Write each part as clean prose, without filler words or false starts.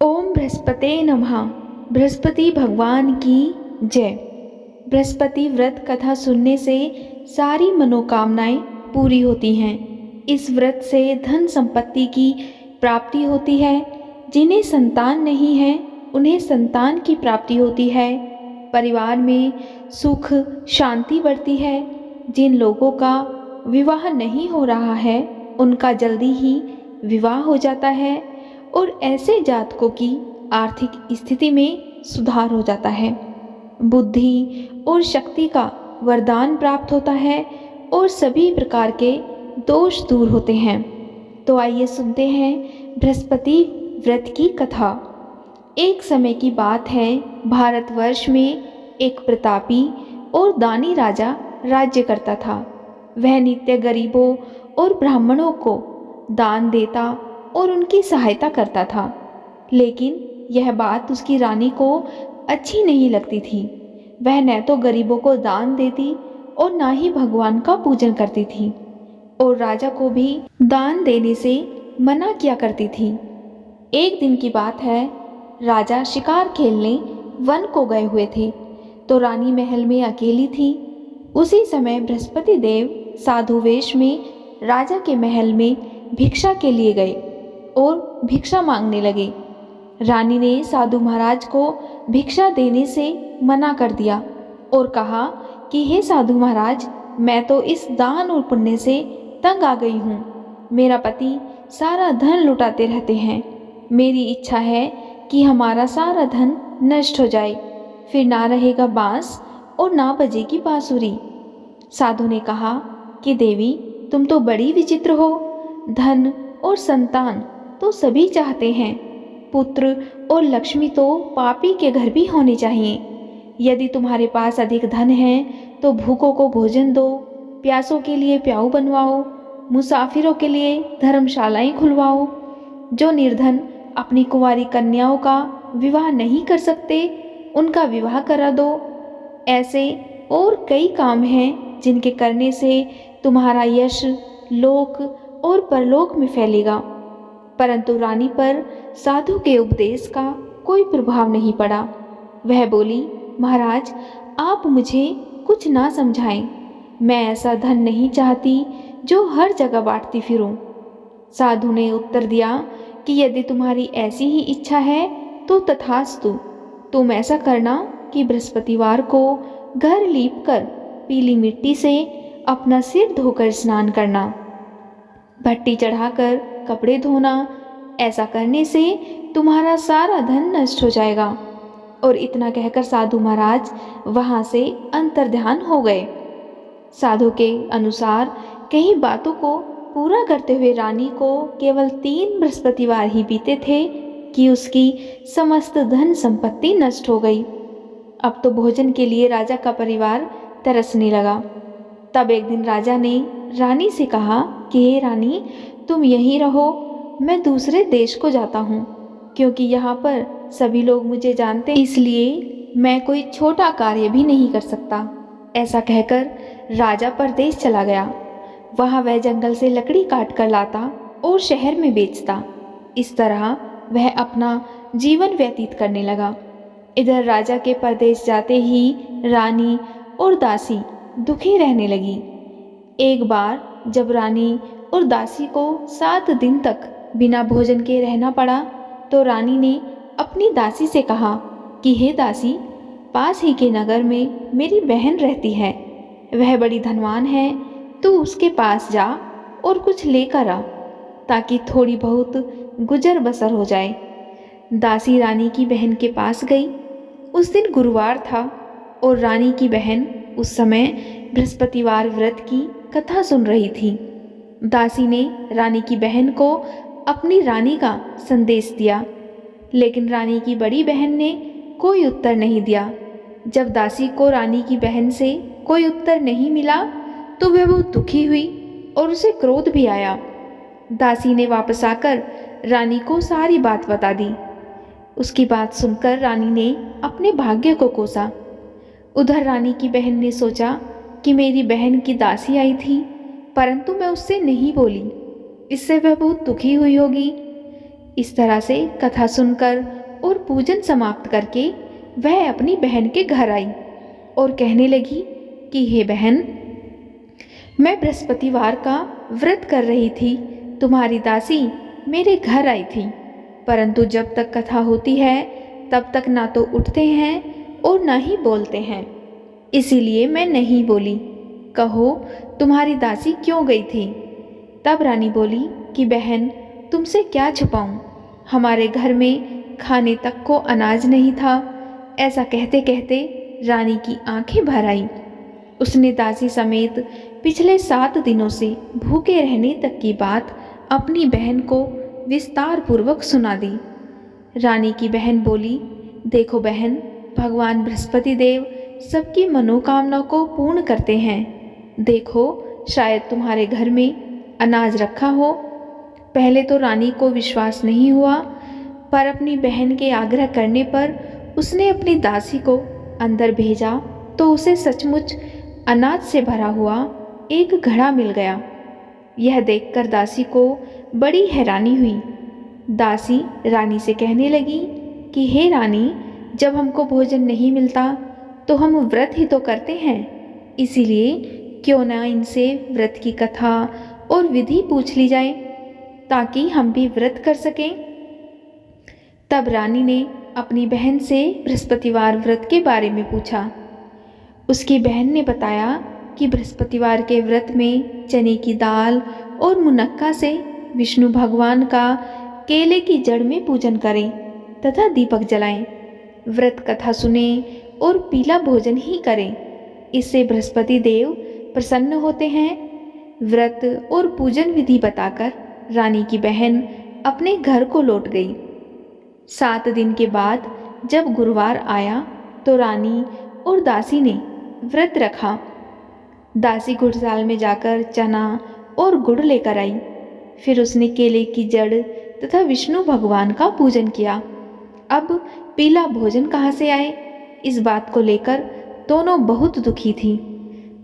ओम बृहस्पते नमः। बृहस्पति भगवान की जय। बृहस्पति व्रत कथा सुनने से सारी मनोकामनाएं पूरी होती हैं। इस व्रत से धन संपत्ति की प्राप्ति होती है। जिन्हें संतान नहीं है उन्हें संतान की प्राप्ति होती है। परिवार में सुख शांति बढ़ती है। जिन लोगों का विवाह नहीं हो रहा है उनका जल्दी ही विवाह हो जाता है और ऐसे जातकों की आर्थिक स्थिति में सुधार हो जाता है। बुद्धि और शक्ति का वरदान प्राप्त होता है और सभी प्रकार के दोष दूर होते हैं। तो आइए सुनते हैं बृहस्पति व्रत की कथा। एक समय की बात है, भारतवर्ष में एक प्रतापी और दानी राजा राज्य करता था। वह नित्य गरीबों और ब्राह्मणों को दान देता और उनकी सहायता करता था। लेकिन यह बात उसकी रानी को अच्छी नहीं लगती थी। वह न तो गरीबों को दान देती और ना ही भगवान का पूजन करती थी और राजा को भी दान देने से मना किया करती थी। एक दिन की बात है, राजा शिकार खेलने वन को गए हुए थे तो रानी महल में अकेली थी। उसी समय बृहस्पति देव साधु वेश में राजा के महल में भिक्षा के लिए गए और भिक्षा मांगने लगे। रानी ने साधु महाराज को भिक्षा देने से मना कर दिया और कहा कि हे साधु महाराज, मैं तो इस दान और पुण्य से तंग आ गई हूँ। मेरा पति सारा धन लुटाते रहते हैं। मेरी इच्छा है कि हमारा सारा धन नष्ट हो जाए, फिर ना रहेगा बांस और ना बजेगी बांसुरी। साधु ने कहा कि देवी, तुम तो बड़ी विचित्र हो। धन और संतान तो सभी चाहते हैं, पुत्र और लक्ष्मी तो पापी के घर भी होने चाहिए। यदि तुम्हारे पास अधिक धन है तो भूखों को भोजन दो, प्यासों के लिए प्याऊ बनवाओ, मुसाफिरों के लिए धर्मशालाएं खुलवाओ। जो निर्धन अपनी कुंवारी कन्याओं का विवाह नहीं कर सकते उनका विवाह करा दो। ऐसे और कई काम हैं जिनके करने से तुम्हारा यश लोक और परलोक में फैलेगा। परंतु रानी पर साधु के उपदेश का कोई प्रभाव नहीं पड़ा। वह बोली, महाराज, आप मुझे कुछ ना समझाएं। मैं ऐसा धन नहीं चाहती जो हर जगह बांटती फिरूं। साधु ने उत्तर दिया कि यदि तुम्हारी ऐसी ही इच्छा है तो तथास्तु। तुम ऐसा करना कि बृहस्पतिवार को घर लीपकर पीली मिट्टी से अपना सिर धोकर स्नान करना, भट्टी चढ़ाकर कपड़े धोना। ऐसा करने से तुम्हारा सारा धन नष्ट हो जाएगा। और इतना कहकर साधु महाराज वहाँ से अंतर्ध्यान हो गए। साधु के अनुसार कई बातों को पूरा करते हुए रानी को केवल 3 बृहस्पतिवार ही बीते थे कि उसकी समस्त धन संपत्ति नष्ट हो गई। अब तो भोजन के लिए राजा का परिवार तरसने लगा। तब एक दिन राजा ने रानी से कहा कि हे रानी, तुम यहीं रहो, मैं दूसरे देश को जाता हूँ, क्योंकि यहाँ पर सभी लोग मुझे जानते, इसलिए मैं कोई छोटा कार्य भी नहीं कर सकता। ऐसा कहकर राजा परदेश चला गया। वहाँ वह जंगल से लकड़ी काट कर लाता और शहर में बेचता। इस तरह वह अपना जीवन व्यतीत करने लगा। इधर राजा के परदेश जाते ही रानी और दासी दुखी रहने लगी। एक बार जब रानी और दासी को 7 दिन तक बिना भोजन के रहना पड़ा तो रानी ने अपनी दासी से कहा कि हे दासी, पास ही के नगर में मेरी बहन रहती है। वह बड़ी धनवान है, तू उसके पास जा और कुछ लेकर आ ताकि थोड़ी बहुत गुजर बसर हो जाए। दासी रानी की बहन के पास गई। उस दिन गुरुवार था और रानी की बहन उस समय बृहस्पतिवार व्रत की कथा सुन रही थी। दासी ने रानी की बहन को अपनी रानी का संदेश दिया, लेकिन रानी की बड़ी बहन ने कोई उत्तर नहीं दिया। जब दासी को रानी की बहन से कोई उत्तर नहीं मिला तो वह बहुत दुखी हुई और उसे क्रोध भी आया। दासी ने वापस आकर रानी को सारी बात बता दी। उसकी बात सुनकर रानी ने अपने भाग्य को कोसा। उधर रानी की बहन ने सोचा कि मेरी बहन की दासी आई थी, परंतु मैं उससे नहीं बोली, इससे वह बहुत दुखी हुई होगी। इस तरह से कथा सुनकर और पूजन समाप्त करके वह अपनी बहन के घर आई और कहने लगी कि हे बहन, मैं बृहस्पतिवार का व्रत कर रही थी, तुम्हारी दासी मेरे घर आई थी, परंतु जब तक कथा होती है तब तक ना तो उठते हैं और ना ही बोलते हैं, इसीलिए मैं नहीं बोली। कहो तुम्हारी दासी क्यों गई थी? तब रानी बोली कि बहन, तुमसे क्या छुपाऊं, हमारे घर में खाने तक को अनाज नहीं था। ऐसा कहते कहते रानी की आंखें भर आई। उसने दासी समेत पिछले 7 दिनों से भूखे रहने तक की बात अपनी बहन को विस्तार पूर्वक सुना दी। रानी की बहन बोली, देखो बहन, भगवान बृहस्पति देव सबकी मनोकामना को पूर्ण करते हैं। देखो, शायद तुम्हारे घर में अनाज रखा हो। पहले तो रानी को विश्वास नहीं हुआ, पर अपनी बहन के आग्रह करने पर उसने अपनी दासी को अंदर भेजा तो उसे सचमुच अनाज से भरा हुआ एक घड़ा मिल गया। यह देखकर दासी को बड़ी हैरानी हुई। दासी रानी से कहने लगी कि हे रानी, जब हमको भोजन नहीं मिलता तो हम व्रत ही तो करते हैं, इसीलिए क्यों ना इनसे व्रत की कथा और विधि पूछ ली जाए ताकि हम भी व्रत कर सकें। तब रानी ने अपनी बहन से बृहस्पतिवार व्रत के बारे में पूछा। उसकी बहन ने बताया कि बृहस्पतिवार के व्रत में चने की दाल और मुनक्का से विष्णु भगवान का केले की जड़ में पूजन करें तथा दीपक जलाएं, व्रत कथा सुने और पीला भोजन ही करें। इससे बृहस्पति देव प्रसन्न होते हैं। व्रत और पूजन विधि बताकर रानी की बहन अपने घर को लौट गई। 7 दिन के बाद जब गुरुवार आया तो रानी और दासी ने व्रत रखा। दासी गुड़साल में जाकर चना और गुड़ लेकर आई। फिर उसने केले की जड़ तथा विष्णु भगवान का पूजन किया। अब पीला भोजन कहाँ से आए, इस बात को लेकर दोनों बहुत दुखी थी।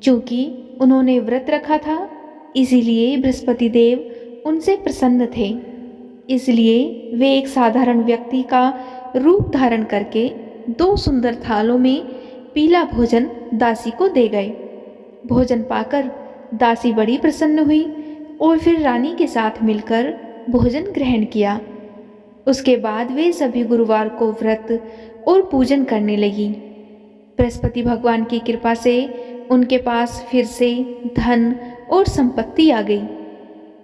चूँकि उन्होंने व्रत रखा था, इसीलिए बृहस्पति देव उनसे प्रसन्न थे। इसलिए वे एक साधारण व्यक्ति का रूप धारण करके 2 सुंदर थालों में पीला भोजन दासी को दे गए। भोजन पाकर दासी बड़ी प्रसन्न हुई और फिर रानी के साथ मिलकर भोजन ग्रहण किया। उसके बाद वे सभी गुरुवार को व्रत और पूजन करने लगी। बृहस्पति भगवान की कृपा से उनके पास फिर से धन और संपत्ति आ गई,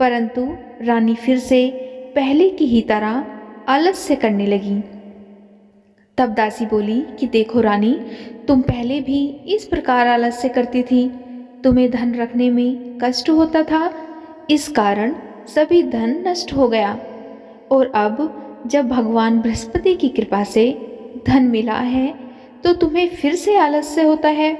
परंतु रानी फिर से पहले की ही तरह आलस्य करने लगी। तब दासी बोली कि देखो रानी, तुम पहले भी इस प्रकार आलस्य करती थी, तुम्हें धन रखने में कष्ट होता था, इस कारण सभी धन नष्ट हो गया, और अब जब भगवान बृहस्पति की कृपा से धन मिला है तो तुम्हें फिर से आलस्य होता है।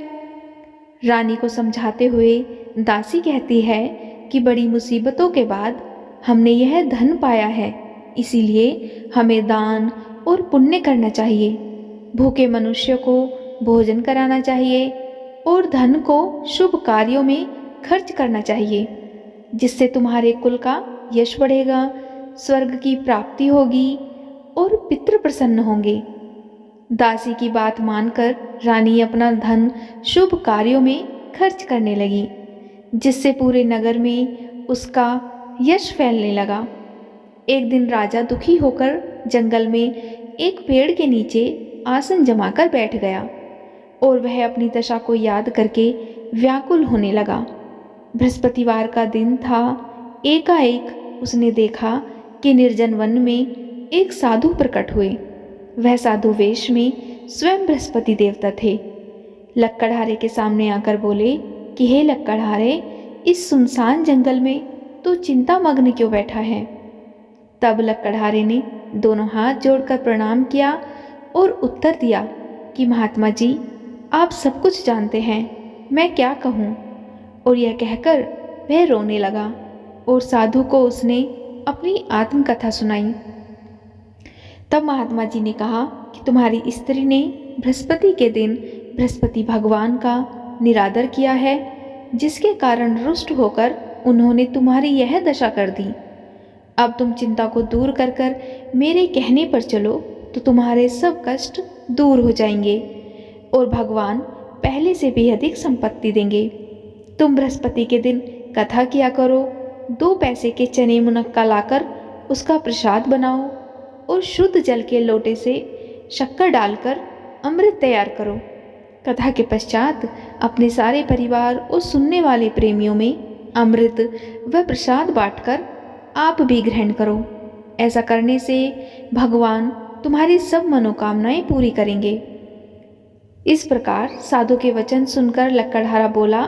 रानी को समझाते हुए दासी कहती है कि बड़ी मुसीबतों के बाद हमने यह धन पाया है, इसीलिए हमें दान और पुण्य करना चाहिए, भूखे मनुष्य को भोजन कराना चाहिए और धन को शुभ कार्यों में खर्च करना चाहिए, जिससे तुम्हारे कुल का यश बढ़ेगा, स्वर्ग की प्राप्ति होगी और पितृ प्रसन्न होंगे। दासी की बात मानकर रानी अपना धन शुभ कार्यों में खर्च करने लगी, जिससे पूरे नगर में उसका यश फैलने लगा। एक दिन राजा दुखी होकर जंगल में एक पेड़ के नीचे आसन जमाकर बैठ गया और वह अपनी दशा को याद करके व्याकुल होने लगा। बृहस्पतिवार का दिन था। एकाएक उसने देखा कि निर्जन वन में एक साधु प्रकट हुए। वह साधु वेश में स्वयं बृहस्पति देवता थे। लक्कड़हारे के सामने आकर बोले कि हे लक्कड़हारे, इस सुनसान जंगल में तू चिंता मग्न क्यों बैठा है? तब लक्कड़हारे ने दोनों हाथ जोड़कर प्रणाम किया और उत्तर दिया कि महात्मा जी, आप सब कुछ जानते हैं, मैं क्या कहूँ। और यह कहकर वह रोने लगा और साधु को उसने अपनी आत्मकथा सुनाई। तब महात्मा जी ने कहा कि तुम्हारी स्त्री ने बृहस्पति के दिन बृहस्पति भगवान का निरादर किया है, जिसके कारण रुष्ट होकर उन्होंने तुम्हारी यह दशा कर दी। अब तुम चिंता को दूर कर कर मेरे कहने पर चलो तो तुम्हारे सब कष्ट दूर हो जाएंगे और भगवान पहले से भी अधिक संपत्ति देंगे। तुम बृहस्पति के दिन कथा किया करो, 2 पैसे के चने मुनक्का लाकर उसका प्रसाद बनाओ और शुद्ध जल के लोटे से शक्कर डालकर अमृत तैयार करो। कथा के पश्चात अपने सारे परिवार और सुनने वाले प्रेमियों में अमृत व प्रसाद बांटकर आप भी ग्रहण करो। ऐसा करने से भगवान तुम्हारी सब मनोकामनाएं पूरी करेंगे। इस प्रकार साधु के वचन सुनकर लक्कड़हारा बोला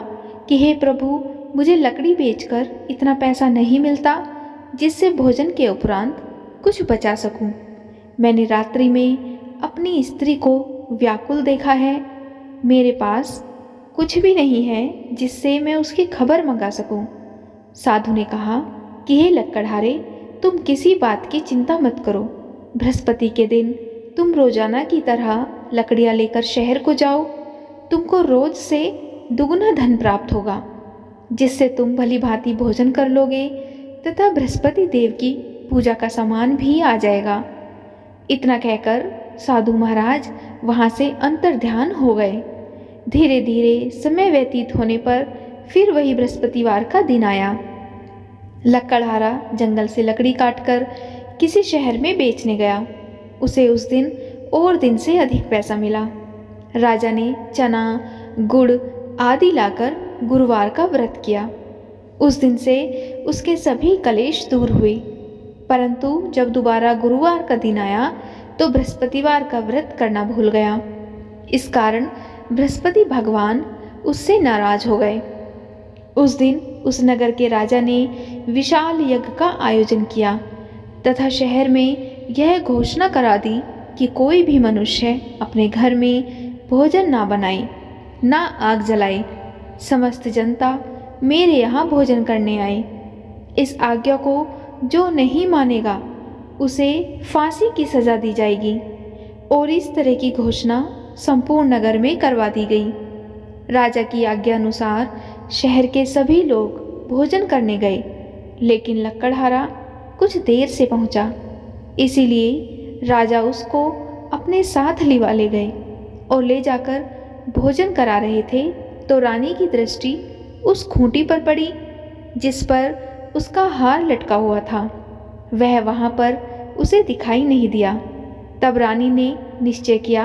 कि हे प्रभु, मुझे लकड़ी बेचकर इतना पैसा नहीं मिलता जिससे भोजन के उपरांत कुछ बचा सकूं। मैंने रात्रि में अपनी स्त्री को व्याकुल देखा है। मेरे पास कुछ भी नहीं है जिससे मैं उसकी खबर मंगा सकूं। साधु ने कहा कि हे लक्कड़हारे, तुम किसी बात की चिंता मत करो। बृहस्पति के दिन तुम रोजाना की तरह लकड़ियाँ लेकर शहर को जाओ। तुमको रोज से दुगना धन प्राप्त होगा, जिससे तुम भली भांति भोजन कर लोगे तथा बृहस्पति देव की पूजा का सामान भी आ जाएगा। इतना कहकर साधु महाराज वहाँ से अंतर्ध्यान हो गए। धीरे धीरे समय व्यतीत होने पर फिर वही बृहस्पतिवार का दिन आया। लक्कड़हारा जंगल से लकड़ी काटकर किसी शहर में बेचने गया। उसे उस दिन और दिन से अधिक पैसा मिला। राजा ने चना, गुड़ आदि लाकर गुरुवार का व्रत किया। उस दिन से उसके सभी कलेश दूर हुए। परंतु जब दोबारा गुरुवार का दिन आया तो बृहस्पतिवार का व्रत करना भूल गया। इस कारण बृहस्पति भगवान उससे नाराज हो गए। उस दिन उस नगर के राजा ने विशाल यज्ञ का आयोजन किया तथा शहर में यह घोषणा करा दी कि कोई भी मनुष्य अपने घर में भोजन ना बनाए, ना आग जलाए। समस्त जनता मेरे यहाँ भोजन करने आए। इस आज्ञा को जो नहीं मानेगा उसे फांसी की सजा दी जाएगी। और इस तरह की घोषणा संपूर्ण नगर में करवा दी गई। राजा की आज्ञा अनुसार शहर के सभी लोग भोजन करने गए, लेकिन लक्कड़हारा कुछ देर से पहुंचा। इसीलिए राजा उसको अपने साथ लिवा ले गए और ले जाकर भोजन करा रहे थे तो रानी की दृष्टि उस खूंटी पर पड़ी जिस पर उसका हार लटका हुआ था। वह वहाँ पर उसे दिखाई नहीं दिया। तब रानी ने निश्चय किया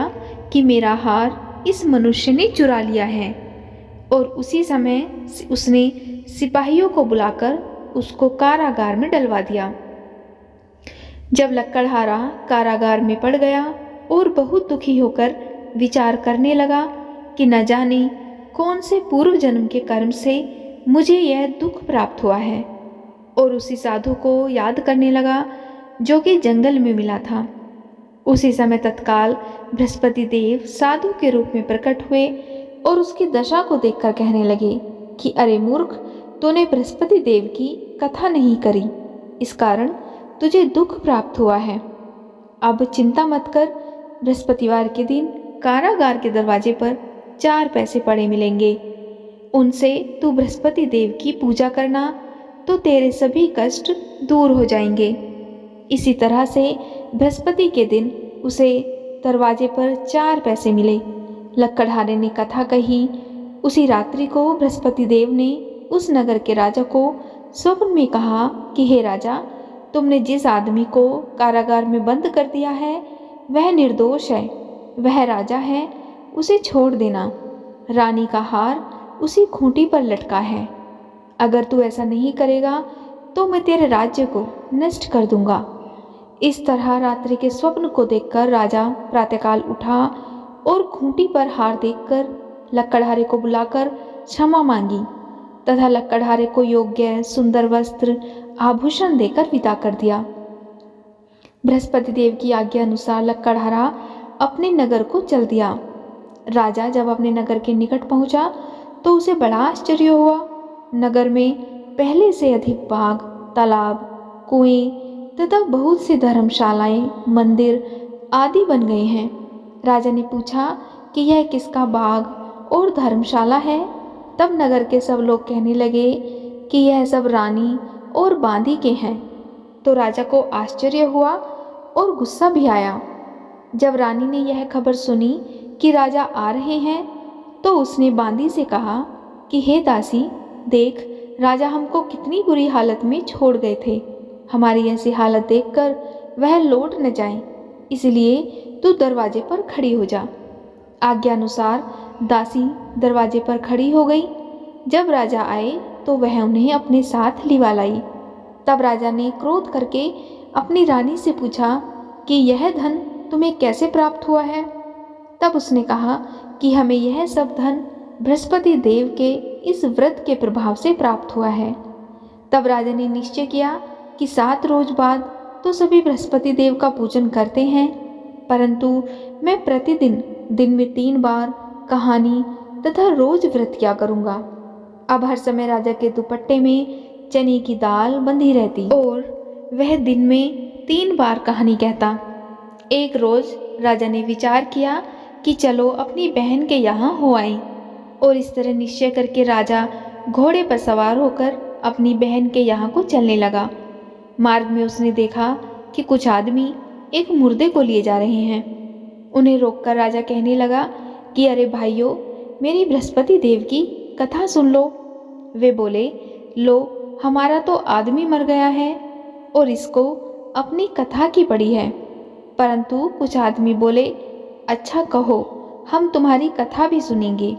कि मेरा हार इस मनुष्य ने चुरा लिया है, और उसी समय उसने सिपाहियों को बुलाकर उसको कारागार में डलवा दिया। जब लक्कड़हारा कारागार में पड़ गया और बहुत दुखी होकर विचार करने लगा कि न जाने कौन से पूर्व जन्म के कर्म से मुझे यह दुख प्राप्त हुआ है, और उसी साधु को याद करने लगा जो कि जंगल में मिला था। उसी समय तत्काल बृहस्पति देव साधु के रूप में प्रकट हुए और उसकी दशा को देखकर कहने लगे कि अरे मूर्ख, तूने बृहस्पति देव की कथा नहीं करी, इस कारण तुझे दुख प्राप्त हुआ है। अब चिंता मत कर, बृहस्पतिवार के दिन कारागार के दरवाजे पर 4 पैसे पड़े मिलेंगे। उनसे तू बृहस्पति देव की पूजा करना तो तेरे सभी कष्ट दूर हो जाएंगे। इसी तरह से बृहस्पति के दिन उसे दरवाजे पर 4 पैसे मिले। लक्कड़हारे ने कथा कही। उसी रात्रि को बृहस्पति देव ने उस नगर के राजा को स्वप्न में कहा कि हे राजा, तुमने जिस आदमी को कारागार में बंद कर दिया है वह निर्दोष है, वह राजा है, उसे छोड़ देना। रानी का हार उसी खूंटी पर लटका है। अगर तू ऐसा नहीं करेगा तो मैं तेरे राज्य को नष्ट कर दूंगा। इस तरह रात्रि के स्वप्न को देखकर राजा प्रातःकाल उठा और खूंटी पर हार देखकर लक्कड़हारे को बुलाकर क्षमा मांगी तथा लक्कड़हारे को योग्य सुंदर वस्त्र आभूषण देकर विदा कर दिया। बृहस्पति देव की आज्ञा अनुसार लक्कड़हारा अपने नगर को चल दिया। राजा जब अपने नगर के निकट पहुंचा तो उसे बड़ा आश्चर्य हुआ। नगर में पहले से अधिक बाग, तालाब, कुएं तथा बहुत सी धर्मशालाएं, मंदिर आदि बन गए हैं। राजा ने पूछा कि यह किसका बाग और धर्मशाला है। तब नगर के सब लोग कहने लगे कि यह सब रानी और बांदी के हैं। तो राजा को आश्चर्य हुआ और गुस्सा भी आया। जब रानी ने यह खबर सुनी कि राजा आ रहे हैं तो उसने बांदी से कहा कि हे दासी, देख, राजा हमको कितनी बुरी हालत में छोड़ गए थे। हमारी ऐसी हालत देखकर वह लौट न जाए, इसलिए तू दरवाजे पर खड़ी हो जा। आज्ञा अनुसार दासी दरवाजे पर खड़ी हो गई। जब राजा आए तो वह उन्हें अपने साथ लिवा लाई। तब राजा ने क्रोध करके अपनी रानी से पूछा कि यह धन तुम्हें कैसे प्राप्त हुआ है। तब उसने कहा कि हमें यह सब धन बृहस्पति देव के इस व्रत के प्रभाव से प्राप्त हुआ है। तब राजा ने निश्चय किया कि 7 रोज बाद तो सभी बृहस्पति देव का पूजन करते हैं, परंतु मैं प्रतिदिन दिन में 3 बार कहानी तथा रोज व्रत किया करूँगा। अब हर समय राजा के दुपट्टे में चने की दाल बंधी रहती और वह दिन में 3 बार कहानी कहता। एक रोज राजा ने विचार किया कि चलो अपनी बहन के यहाँ हो आए, और इस तरह निश्चय करके राजा घोड़े पर सवार होकर अपनी बहन के यहाँ को चलने लगा। मार्ग में उसने देखा कि कुछ आदमी एक मुर्दे को लिए जा रहे हैं। उन्हें रोककर राजा कहने लगा कि अरे भाइयों, मेरी बृहस्पति देव की कथा सुन लो। वे बोले, लो, हमारा तो आदमी मर गया है और इसको अपनी कथा की पड़ी है। परंतु कुछ आदमी बोले, अच्छा कहो, हम तुम्हारी कथा भी सुनेंगे।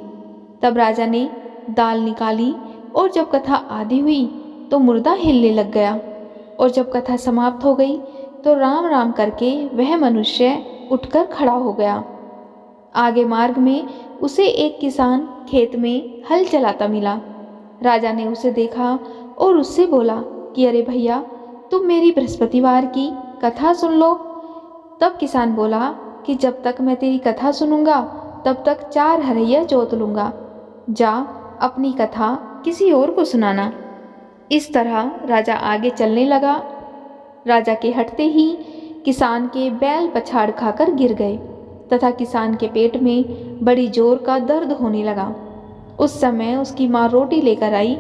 तब राजा ने दाल निकाली और जब कथा आधी हुई तो मुर्दा हिलने लग गया, और जब कथा समाप्त हो गई तो राम राम करके वह मनुष्य उठकर खड़ा हो गया। आगे मार्ग में उसे एक किसान खेत में हल चलाता मिला। राजा ने उसे देखा और उससे बोला कि अरे भैया, तुम मेरी बृहस्पतिवार की कथा सुन लो। तब किसान बोला कि जब तक मैं तेरी कथा सुनूंगा तब तक 4 हरैया जोत लूँगा। जा, अपनी कथा किसी और को सुनाना। इस तरह राजा आगे चलने लगा। राजा के हटते ही किसान के बैल पछाड़ खाकर गिर गए तथा किसान के पेट में बड़ी जोर का दर्द होने लगा। उस समय उसकी माँ रोटी लेकर आई।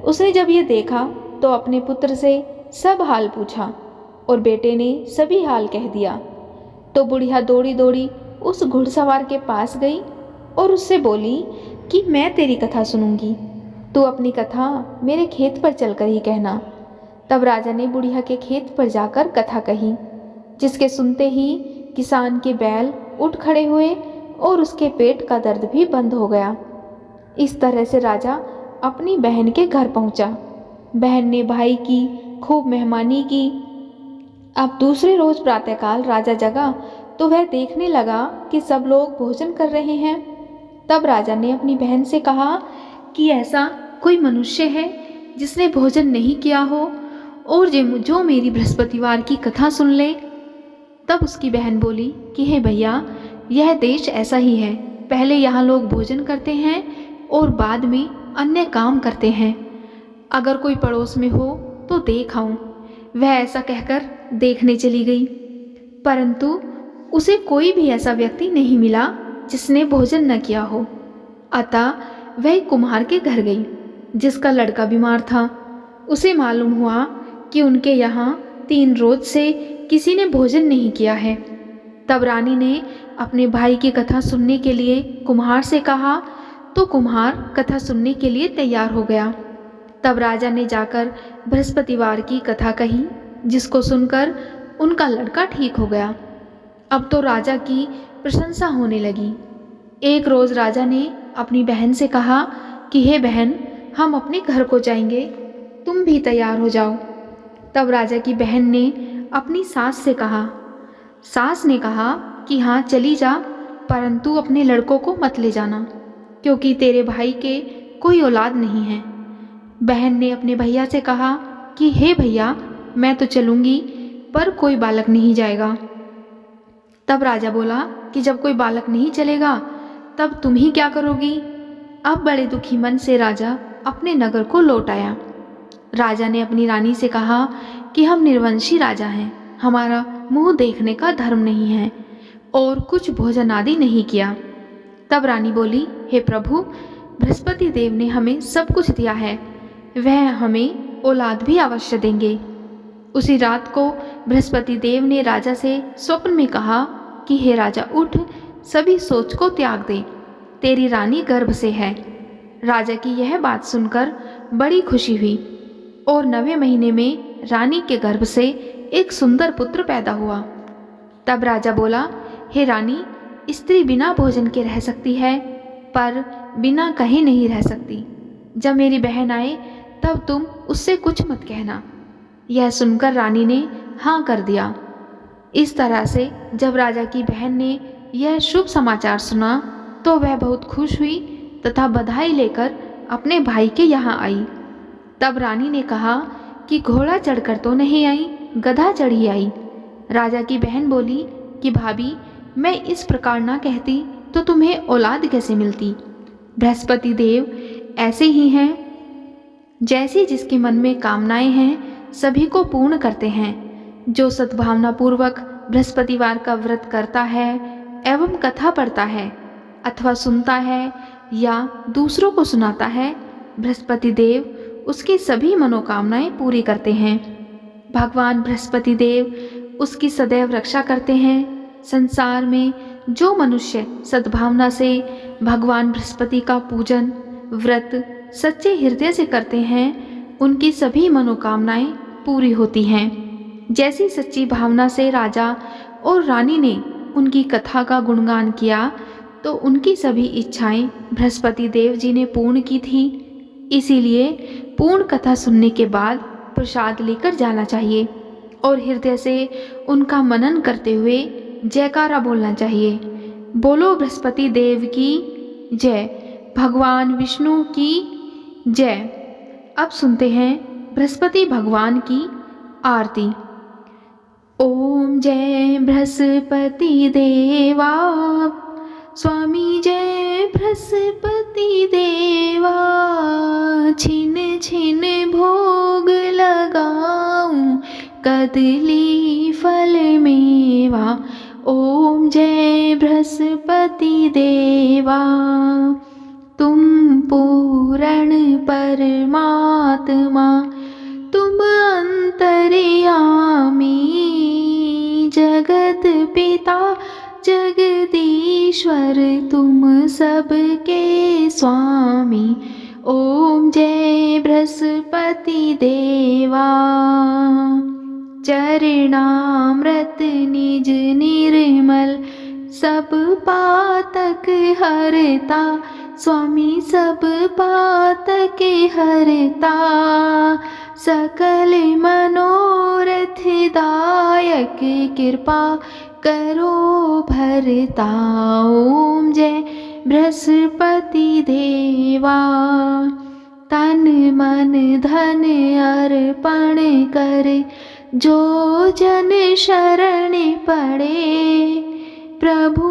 उसने जब ये देखा तो अपने पुत्र से सब हाल पूछा और बेटे ने सभी हाल कह दिया। तो बुढ़िया दौड़ी दौड़ी उस घुड़सवार के पास गई और उससे बोली कि मैं तेरी कथा सुनूंगी, तू अपनी कथा मेरे खेत पर चलकर ही कहना। तब राजा ने बुढ़िया के खेत पर जाकर कथा कही, जिसके सुनते ही किसान के बैल उठ खड़े हुए और उसके पेट का दर्द भी बंद हो गया। इस तरह से राजा अपनी बहन के घर पहुंचा। बहन ने भाई की खूब मेहमानी की। अब दूसरे रोज प्रातःकाल राजा जगा तो वह देखने लगा कि सब लोग भोजन कर रहे हैं। तब राजा ने अपनी बहन से कहा कि ऐसा कोई मनुष्य है जिसने भोजन नहीं किया हो और जो मेरी बृहस्पतिवार की कथा सुन ले। तब उसकी बहन बोली कि हे भैया, यह देश ऐसा ही है, पहले यहाँ लोग भोजन करते हैं और बाद में अन्य काम करते हैं। अगर कोई पड़ोस में हो तो देख आऊं। वह ऐसा कहकर देखने चली गई, परंतु उसे कोई भी ऐसा व्यक्ति नहीं मिला जिसने भोजन न किया हो। अतः वह कुम्हार के घर गई जिसका लड़का बीमार था। उसे मालूम हुआ कि उनके यहाँ 3 रोज से किसी ने भोजन नहीं किया है। तब रानी ने अपने भाई की कथा सुनने के लिए कुम्हार से कहा तो कुम्हार कथा सुनने के लिए तैयार हो गया। तब राजा ने जाकर बृहस्पतिवार की कथा कही, जिसको सुनकर उनका लड़का ठीक हो गया। अब तो राजा की प्रशंसा होने लगी। एक रोज़ राजा ने अपनी बहन से कहा कि हे बहन, हम अपने घर को जाएंगे, तुम भी तैयार हो जाओ। तब राजा की बहन ने अपनी सास से कहा। सास ने कहा कि हाँ चली जा, परंतु अपने लड़कों को मत ले जाना, क्योंकि तेरे भाई के कोई औलाद नहीं है। बहन ने अपने भैया से कहा कि हे भैया, मैं तो चलूँगी, पर कोई बालक नहीं जाएगा। तब राजा बोला कि जब कोई बालक नहीं चलेगा तब तुम ही क्या करोगी। अब बड़े दुखी मन से राजा अपने नगर को लौट आया। राजा ने अपनी रानी से कहा कि हम निर्वंशी राजा हैं, हमारा मुंह देखने का धर्म नहीं है और कुछ भोजन आदि नहीं किया। तब रानी बोली, हे प्रभु, बृहस्पति देव ने हमें सब कुछ दिया है, वह हमें औलाद भी अवश्य देंगे। उसी रात को बृहस्पति देव ने राजा से स्वप्न में कहा कि हे राजा, उठ, सभी सोच को त्याग दे, तेरी रानी गर्भ से है। राजा की यह बात सुनकर बड़ी खुशी हुई और 9वें महीने में रानी के गर्भ से एक सुंदर पुत्र पैदा हुआ। तब राजा बोला, हे रानी, स्त्री बिना भोजन के रह सकती है, पर बिना कहे नहीं रह सकती। जब मेरी बहन आए तब तुम उससे कुछ मत कहना। यह सुनकर रानी ने हाँ कर दिया। इस तरह से जब राजा की बहन ने यह शुभ समाचार सुना तो वह बहुत खुश हुई तथा बधाई लेकर अपने भाई के यहाँ आई। तब रानी ने कहा कि घोड़ा चढ़कर तो नहीं आई, गधा चढ़ी आई। राजा की बहन बोली कि भाभी, मैं इस प्रकार ना कहती तो तुम्हें औलाद कैसे मिलती। बृहस्पति देव ऐसे ही हैं, जैसी जिसके मन में कामनाएं हैं सभी को पूर्ण करते हैं। जो सद्भावना पूर्वक बृहस्पतिवार का व्रत करता है एवं कथा पढ़ता है अथवा सुनता है या दूसरों को सुनाता है, बृहस्पति देव उसकी सभी मनोकामनाएं पूरी करते हैं। भगवान बृहस्पति देव उसकी सदैव रक्षा करते हैं। संसार में जो मनुष्य सद्भावना से भगवान बृहस्पति का पूजन व्रत सच्चे हृदय से करते हैं, उनकी सभी मनोकामनाएं पूरी होती हैं। जैसी सच्ची भावना से राजा और रानी ने उनकी कथा का गुणगान किया तो उनकी सभी इच्छाएं बृहस्पति देव जी ने पूर्ण की थी। इसीलिए पूर्ण कथा सुनने के बाद प्रसाद लेकर जाना चाहिए और हृदय से उनका मनन करते हुए जयकारा बोलना चाहिए। बोलो बृहस्पति देव की जय, भगवान विष्णु की जय। अब सुनते हैं बृहस्पति भगवान की आरती। ओम जय बृहस्पति देवा, स्वामी जय बृहस्पति देवा। छिन छिन भोग लगाऊं, कदली फल मेवा। ओम जय बृहस्पति देवा। तुम पूर्ण परमात्मा, तुम अंतर्यामी। जगत पिता जगदीश्वर, तुम सबके स्वामी। ओम जय बृहस्पति देवा। चरणामृत निज निर्मल, सब पातक हरता। स्वामी सब पातक हरता, सकल मनोरथ दायक। कृपा करो भरता। ओम जय बृहस्पति देवा। तन मन धन अर्पण कर, जो जन शरण पड़े। प्रभु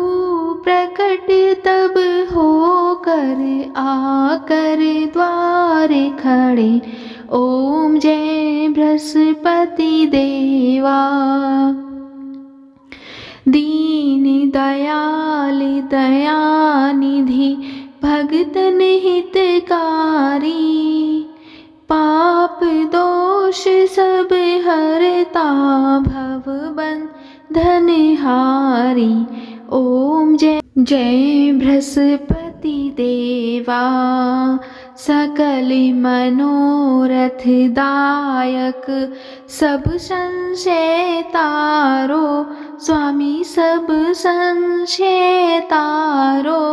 प्रकट तब होकर, आकर द्वार खड़े। ओम जय बृहस्पति देवा। दीन दयाल दयानिधि, भगतन हितकारी। पाप दोष सब हरता, भव बंधन हारी। ओम जय जय बृहस्पति देवा। सकल मनोरथ दायक, सब संशय तारो। स्वामी सब संशय तारो।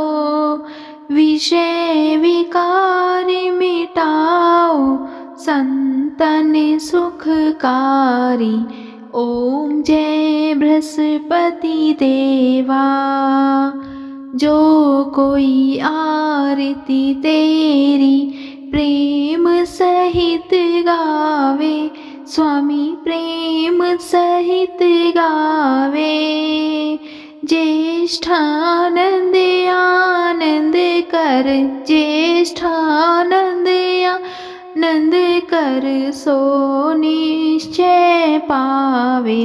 विषय विकार मिटाओ, संतन सुखकारी। ओम जय बृहस्पति देवा। जो कोई आरती तेरी प्रेम सहित गावे। स्वामी प्रेम सहित गावे। ज्येष्ठानंद आनंद कर, ज्येष्ठानंद आनंद कर। सो निश्चय पावे।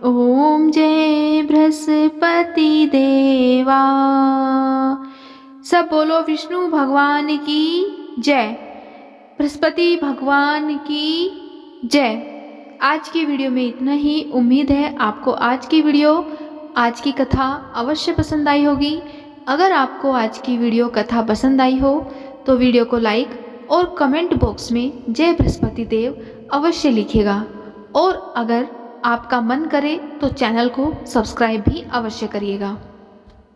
ओम जय बृहस्पति देवा। सब बोलो विष्णु भगवान की जय, बृहस्पति भगवान की जय। आज की वीडियो में इतना ही। उम्मीद है आपको आज की कथा अवश्य पसंद आई होगी। अगर आपको आज की वीडियो कथा पसंद आई हो तो वीडियो को लाइक और कमेंट बॉक्स में जय बृहस्पति देव अवश्य लिखिएगा। और अगर आपका मन करे तो चैनल को सब्सक्राइब भी अवश्य करिएगा।